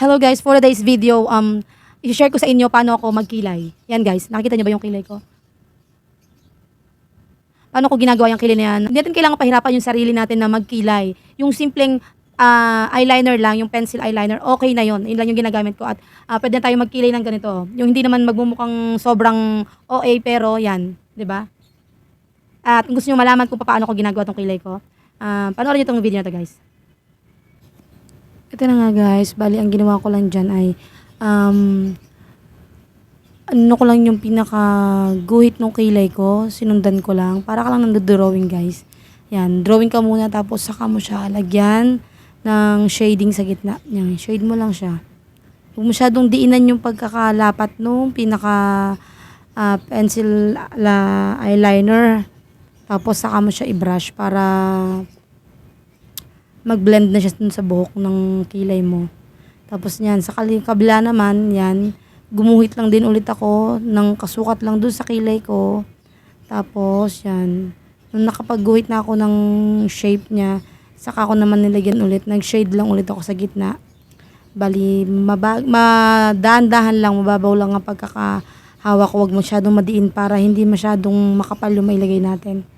Hello guys, for today's video, i-share ko sa inyo paano ako magkilay. Yan guys, nakikita niyo ba yung kilay ko? Paano ko ginagawa yung kilay na yan? Hindi natin kailangan pahirapan yung sarili natin na magkilay. Yung simpleng eyeliner lang, yung pencil eyeliner, okay na yon. Yun lang yung ginagamit ko. At pwede na tayo magkilay ng ganito. Yung hindi naman magmumukhang sobrang OA, pero yan, di ba? At kung gusto nyo malaman kung paano ko ginagawa tong kilay ko, panoorin nyo tong video na to guys. Ito na nga guys, bali ang ginawa ko lang dyan ay ano ko lang yung pinaka guhit ng kilay ko, sinundan ko lang, para ka lang nagdo-drawing guys. Yan, drawing ka muna tapos saka mo siya lagyan ng shading sa gitna. Yan, shade mo lang siya. Huwag masyadong diinan yung pagkakalapat nung pinaka pencil eyeliner. Tapos saka mo siya i-brush para mag-blend na siya dun sa buhok ng kilay mo. Tapos yan, sa kabila naman, yan, gumuhit lang din ulit ako ng kasukat lang dun sa kilay ko. Tapos, yan, nung nakapag-guhit na ako ng shape niya, saka ako naman nilagyan ulit, nag-shade lang ulit ako sa gitna. Bali, madahan-dahan lang, mababaw lang ang pagkakahawak ko, huwag masyadong madiin para hindi masyadong makapal yung mailagay natin.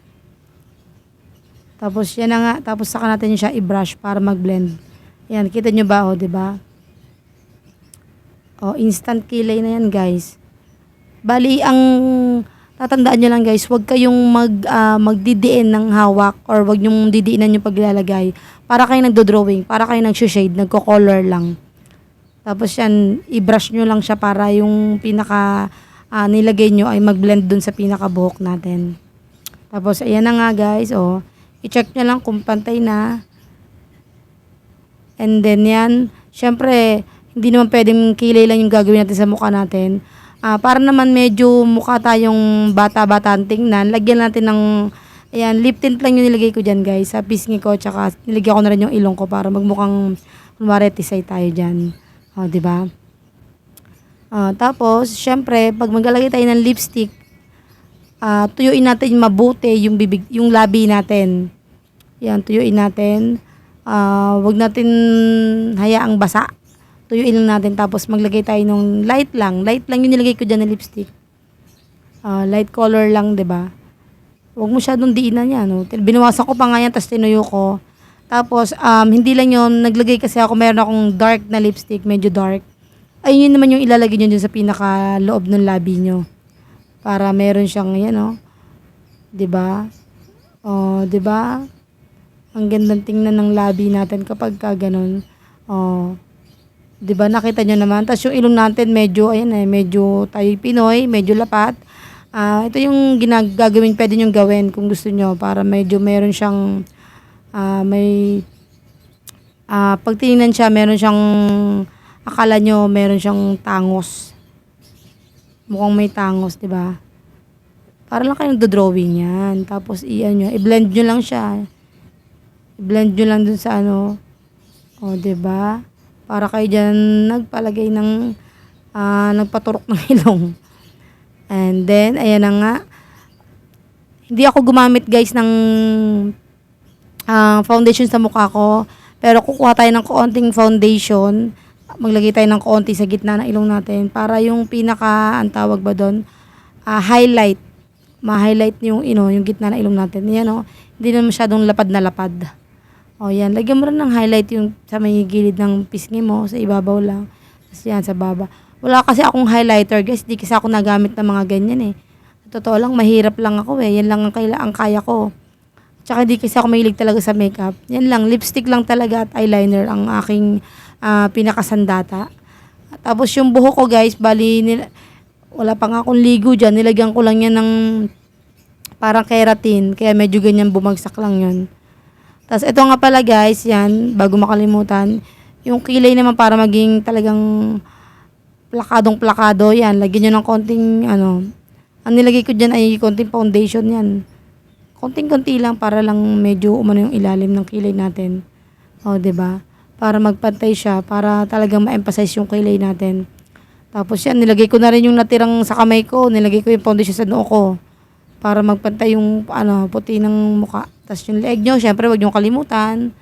Tapos yan na nga, tapos saka natin siya i-brush para mag-blend. Yan, kita nyo ba oh, 'di ba? Oh, instant kilay na yan, guys. Bali ang tatandaan nyo lang, guys, huwag kayong magdidiin ng hawak or huwag nyong didiinan yung paglalagay. Para kayo nagdo-drawing, para kayo nagso-shade, nagko-color lang. Tapos yan, i-brush nyo lang siya para yung pinaka nilagay nyo ay mag-blend dun sa pinaka buhok natin. Tapos ayan na nga, guys, oh. I-check nyo lang kung pantay na. And then yan, syempre, hindi naman pwedeng kilay lang yung gagawin natin sa mukha natin. Para naman medyo mukha tayong bata-bata ang tingnan, lagyan natin ng, ayan, lip tint lang yung nilagay ko dyan guys, sa pisngi ko, tsaka nilagyan ko na rin yung ilong ko para magmukhang, kunwari, tisay tayo dyan. O, diba? Tapos, syempre, pag maglalagay tayo ng lipstick, tuyuin natin mabuti yung bibig, yung labi natin. Yan, tuyuin natin. Wag natin hayaang basa. Tuyuin lang natin tapos maglagay tayo ng light lang. Light lang yung nilagay ko diyan na lipstick. Light color lang, 'di ba? Wag mo masyadong diinan yan, no. Binawasan ko pa nga yan tapos tinuyo ko. Tapos hindi lang yun, naglagay kasi ako, meron akong dark na lipstick, medyo dark. Ayun yun naman yung ilalagay nyo dyan sa pinaka loob ng labi nyo. Para meron siyang, yan, oh. 'Di ba? Oh, 'di ba? Ang gandang tingnan ng labi natin kapag ka ganun. Oh. 'Di ba? Nakita niyo naman. Tapos yung ilong natin medyo ayan medyo tayo Pinoy, medyo lapat. Ito yung gagawin, pwede niyo gawin kung gusto niyo para medyo meron siyang may pag tinignan siya, meron siyang akala niyo meron siyang tangos. Mukhang may tangos, 'di ba? Para lang kayo nagdo-drawing yan. Tapos i-blend nyo lang siya. I-blend nyo lang dun sa ano. O, 'di ba? Para kayo dyan nagpalagay ng nagpaturok ng ilong. And then, ayan na nga. Hindi ako gumamit guys ng foundation sa mukha ko. Pero kukuha tayo ng kaunting foundation. Maglagay tayo ng kaunti sa gitna ng ilong natin. Para yung pinaka, ang tawag ba doon? Highlight. Ma-highlight yung yung gitna ng ilong natin. Yan, oh. Hindi na masyadong lapad na lapad. O yan, lagyan mo rin ng highlight yung sa may gilid ng pisngi mo, sa ibabaw lang. Tapos yan, sa baba. Wala kasi akong highlighter guys, di kasi ako nagamit ng mga ganyan eh. Totoo lang, mahirap lang ako eh. Yan lang ang kaya ko. Tsaka di kasi ako mahilig talaga sa makeup. Yan lang, lipstick lang talaga at eyeliner ang aking pinakasandata. Tapos yung buhok ko guys, bali, wala pa nga akong ligo dyan. Nilagyan ko lang yan ng parang keratin. Kaya medyo ganyan bumagsak lang yun. Tapos ito nga pala guys, yan, bago makalimutan. Yung kilay naman para maging talagang plakadong-plakado, yan. Lagyan nyo ng konting, ang nilagay ko dyan ay konting foundation yan. Konting-konti lang para lang medyo umano yung ilalim ng kilay natin. O, 'di ba? Para magpantay siya, para talagang ma-emphasize yung kilay natin. Tapos yan, nilagay ko na rin yung natirang sa kamay ko. Nilagay ko yung foundation sa noo ko. Para magpantay yung puti ng mukha. Tapos yung leeg nyo, syempre wag nyo kalimutan.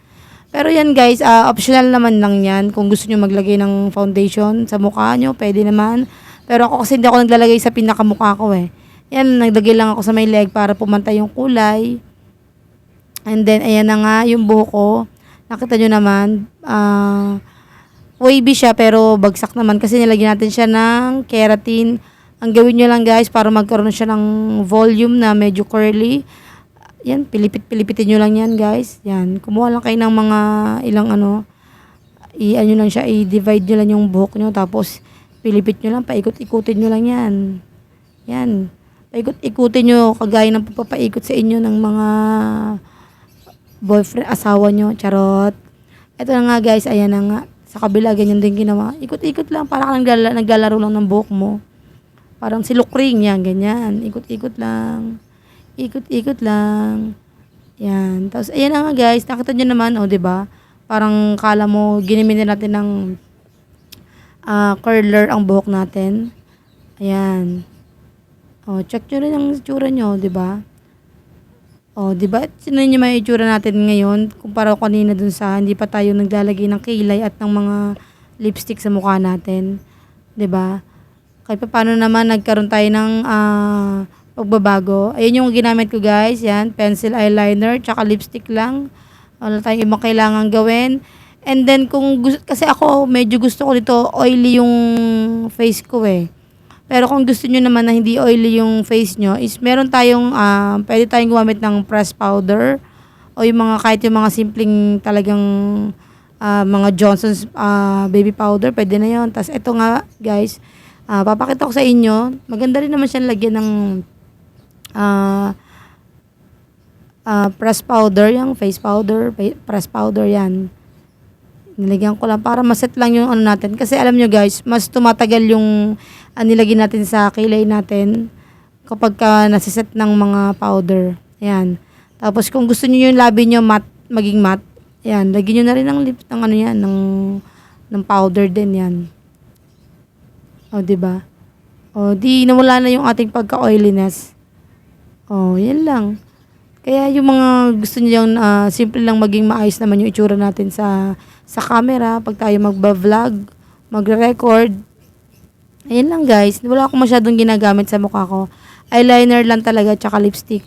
Pero yan guys, optional naman lang yan. Kung gusto nyo maglagay ng foundation sa mukha nyo, pwede naman. Pero ako kasi hindi ako naglalagay sa pinakamukha ko eh. Yan, naglagay lang ako sa may leg para pumantay yung kulay. And then, ayan na nga yung buhok ko. Nakita nyo naman, wavy siya pero bagsak naman kasi nilagyan natin siya ng keratin. Ang gawin nyo lang guys para magkaroon siya ng volume na medyo curly. Yan, pilipitin nyo lang yan guys. Yan, kumuha lang kayo ng mga ilang ano lang siya, i-divide nyo lang yung buhok nyo. Tapos, pilipit nyo lang, paikot-ikutin nyo lang yan. Yan, paikot-ikutin nyo kagaya ng papaikot sa inyo ng mga boyfriend, asawa nyo, charot. Ito na nga guys, ayan na nga. Sa kabila, ganyan din ginawa. Ikot-ikot lang, para ka naglalaro lang ng buhok mo. Parang si Lukring, yan, ganyan. Ikot-ikot lang. Ikot-ikot lang. Yan. Tapos, ayan na nga guys, nakita nyo naman, o, diba? Parang kala mo, ginamitin natin ng curler ang buhok natin. Ayan. O, check nyo rin ang itsura nyo, diba? O, diba? Sino nyo may itsura natin ngayon? Kumpara ko kanina dun sa hindi pa tayo naglalagay ng kilay at ng mga lipstick sa mukha natin. Diba? Kahit pa paano naman nagkaroon tayo ng pagbabago. Ayun yung ginamit ko guys. Yan, pencil eyeliner, tsaka lipstick lang. Wala tayong ibang kailangan gawin. And then, kasi ako, medyo gusto ko dito, oily yung face ko eh. Pero kung gusto nyo naman na hindi oily yung face nyo, is meron tayong, pwede tayong gumamit ng pressed powder o yung mga, kahit yung mga simpleng talagang mga Johnson's baby powder, pwede na yun. Tapos ito nga guys, papakita ko sa inyo, maganda rin naman siyang lagyan ng pressed powder, yung face powder, pressed powder yan. Nilagyan ko lang para maset lang yung ano natin. Kasi alam nyo guys, mas tumatagal yung nilagyan natin sa kilay natin kapag nasiset ng mga powder. Ayan. Tapos kung gusto niyo yung labi nyo maging matte, ayan, lagyan nyo na rin ng lip ng ano yan, ng powder din yan. O, diba? O, di nawala na yung ating pagka-oiliness. O, yan lang. Kaya yung mga gusto niyo yung simple lang maging maayos naman yung itsura natin sa camera pag tayo magba-vlog, magre-record. Ayan lang guys. Wala akong masyadong ginagamit sa mukha ko. Eyeliner lang talaga tsaka lipstick.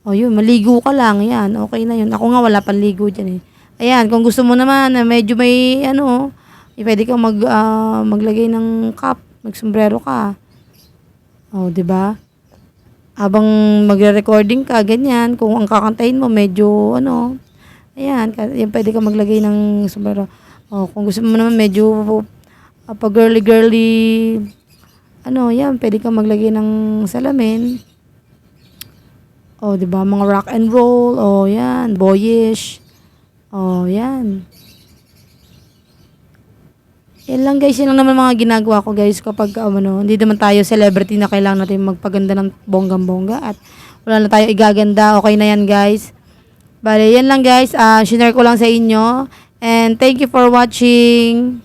O yun, maligo ka lang. Yan, okay na yun. Ako nga wala pang ligo dyan eh. Ayan, kung gusto mo naman na medyo may pwede kang maglagay ng cap, magsombrero ka. O, diba? Habang magre-recording ka, ganyan. Kung ang kakantahin mo, medyo ayan, yan, pwede ka maglagay ng sombrero. O, kung gusto mo naman medyo pa girly, yan, pwede ka maglagay ng salamin. O, diba, mga rock and roll, o, yan, boyish. O, yan. Yan lang guys, yan lang naman mga ginagawa ko guys kapag hindi naman tayo celebrity na kailangan natin magpaganda ng bonggang-bongga at wala na tayo igaganda. Okay na yan guys. Bale, yan lang guys. Share ko lang sa inyo. And thank you for watching.